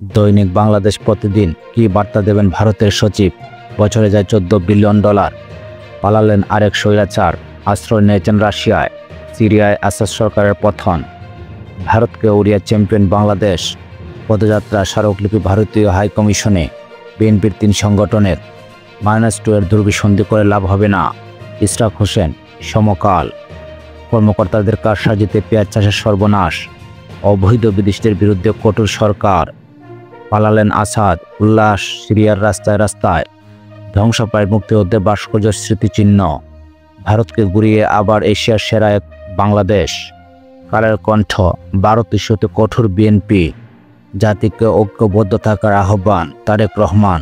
দৈনিক বাংলাদেশ প্রতিদিন কি বার্তা দেবেন ভারতের সচিব? বছরে যায় $14 বিলিয়ন। পালালেন আরেক স্বৈরাচার, আশ্রয় নিয়েছেন রাশিয়ায়। সিরিয়ায় আসাদ সরকারের পতন। ভারতকে উড়িয়ে চ্যাম্পিয়ন বাংলাদেশ। পদযাত্রা স্মারকলিপি ভারতীয় হাইকমিশনে। বিএনপির 3 সংগঠনের -2 এর দুর্বিসন্ধি করে লাভ হবে না। ইশরাক হোসেন। সমকাল। কর্মকর্তাদের কারসাজিতে পেঁয়াজ চাষের সর্বনাশ। অবৈধ বিদেশিদের বিরুদ্ধে কঠোর সরকার। পালালেন আসাদ, উল্লাস সিরিয়ার রাস্তায় রাস্তায়। ধ্বংসপ্রায় মুক্তিযুদ্ধের ভাস্কর্য স্মৃতিচিহ্ন। ভারতকে ঘুরিয়ে আবার এশিয়ার সেরা এক বাংলাদেশ। কালের কণ্ঠ। ভারত ইস্যুতে কঠোর বিএনপি। জাতিকে ঐক্যবদ্ধ থাকার আহ্বান। তারেক রহমান।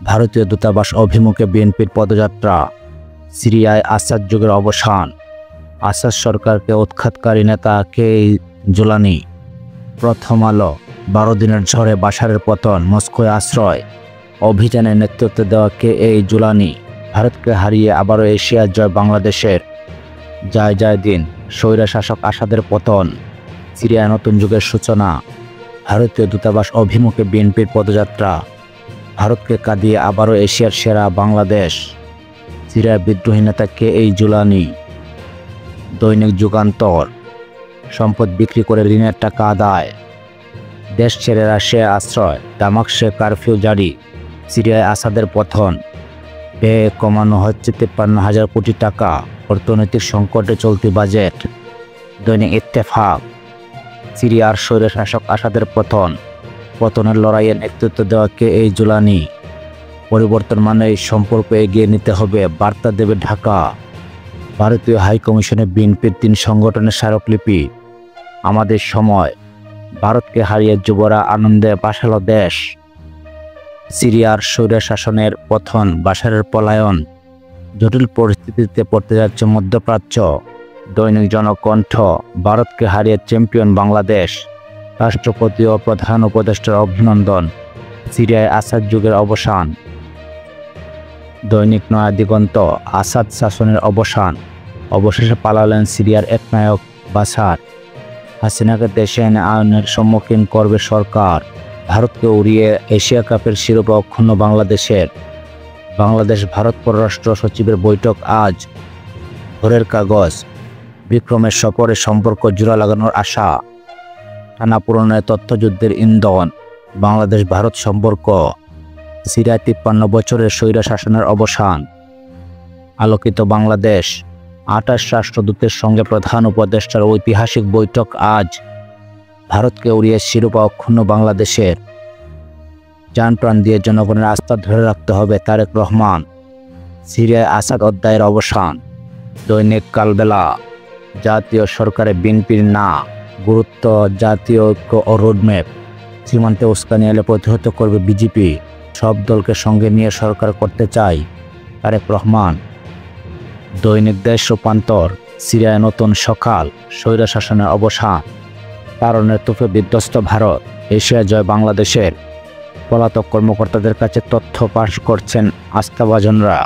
ভারতীয় দূতাবাস অভিমুখে বিএনপির পদযাত্রা। সিরিয়ায় আসাদ যুগের অবসান। আসাদ সরকারকে উৎখাতকারী নেতা কে জুলানি। প্রথম আলো। 12 দিনের ঝড়ে বাশারের পতন, মস্কোয় আশ্রয়। অভিযানের নেতৃত্ব দেওয়া কে জুলানি। ভারতকে হারিয়ে আবারও এশিয়ার জয় বাংলাদেশের। যায় যায় দিন, স্বৈরা শাসক আসাদের পতন। সিরিয়ায় নতুন যুগের সূচনা। ভারতীয় দূতাবাস অভিমুখে বিএনপির পদযাত্রা। ভারতকে কাঁদিয়ে আবারও এশিয়ার সেরা বাংলাদেশ। সিরিয়ার বিদ্রোহী নেতা কে জুলানি। দৈনিক যুগান্তর। সম্পদ বিক্রি করে ঋণের টাকা আদায়। দেশ ছেড়ে রাশিয়ায় আশ্রয়। দামাস্কে কারফিউ জারি। সিরিয়ায় আসাদের পতন। ব্যয় কমানো হচ্ছে 53,000 কোটি টাকা। অর্থনৈতিক সংকটে চলতি বাজেট। দৈনিক ইত্তেফাক। সিরিয়ার স্বৈরশাসক আসাদের পতন। পতনের লড়াইয়ে নেতৃত্ব দেওয়া কে জুলানি। পরিবর্তন মানে এই সম্পর্ক এগিয়ে নিতে হবে, বার্তা দেবে ঢাকা। ভারতীয় হাইকমিশনে বিএনপির 3 সংগঠনের স্মারকলিপি। আমাদের সময়। ভারতকে হারিয়ে যুবরা আনন্দে বাসালো দেশ। সিরিয়ার স্বৈরা শাসনের পতন, বাশারের পলায়ন। জটিল পরিস্থিতিতে পড়তে যাচ্ছে মধ্যপ্রাচ্য। দৈনিক জনকণ্ঠ। ভারতকে হারিয়ে চ্যাম্পিয়ন বাংলাদেশ। রাষ্ট্রপতি ও প্রধান উপদেষ্টার অভিনন্দন। সিরিয়ায় আসাদ যুগের অবসান। দৈনিক নয়া দিগন্ত। আসাদ শাসনের অবসান। অবশেষে পালালেন সিরিয়ার একনায়ক বাশার। হাসিনাকে দেশে এনে আইনের সম্মুখীন করবে সরকার। ভারতকে উড়িয়ে এশিয়া কাপের শিরোপা অক্ষুণ্ণ বাংলাদেশের। বাংলাদেশ ভারত পররাষ্ট্র সচিবের বৈঠক আজ। ভোরের কাগজ। বিক্রমের সফরে সম্পর্ক জোড়া লাগানোর আশা। টানাপোড়েনের তথ্যযুদ্ধের ইন্ধন। বাংলাদেশ ভারত সম্পর্ক। সিরিয়ায় 53 বছরের স্বৈরা শাসনের অবসান। আলোকিত বাংলাদেশ। 28 রাষ্ট্রদূতের সঙ্গে প্রধান উপদেষ্টার ঐতিহাসিক বৈঠক আজ। ভারতকে উড়িয়ে শিরোপা অক্ষুণ্ণ বাংলাদেশের। জান প্রাণ দিয়ে জনগণের আস্থা ধরে রাখতে হবে, তারেক রহমান। সিরিয়ায় আসাদ অধ্যায়ের অবসান। দৈনিক কালবেলা। জাতীয় সরকারে বিএনপির না গুরুত্ব, জাতীয় ঐক্য ও রোডম্যাপ। সীমান্তে উস্কানি এলে প্রতিহত করবে বিজেপি। সব দলকে সঙ্গে নিয়ে সরকার করতে চাই, তারেক রহমান। দৈনিক দেশ রূপান্তর। সিরিয়ায় নতুন সকাল, স্বৈরা শাসনের অবসান। কারণের তোপে বিধ্বস্ত ভারত, এশিয়া জয় বাংলাদেশের। পলাতক কর্মকর্তাদের কাছে তথ্য পাস করছেন আস্থাভাজনরা।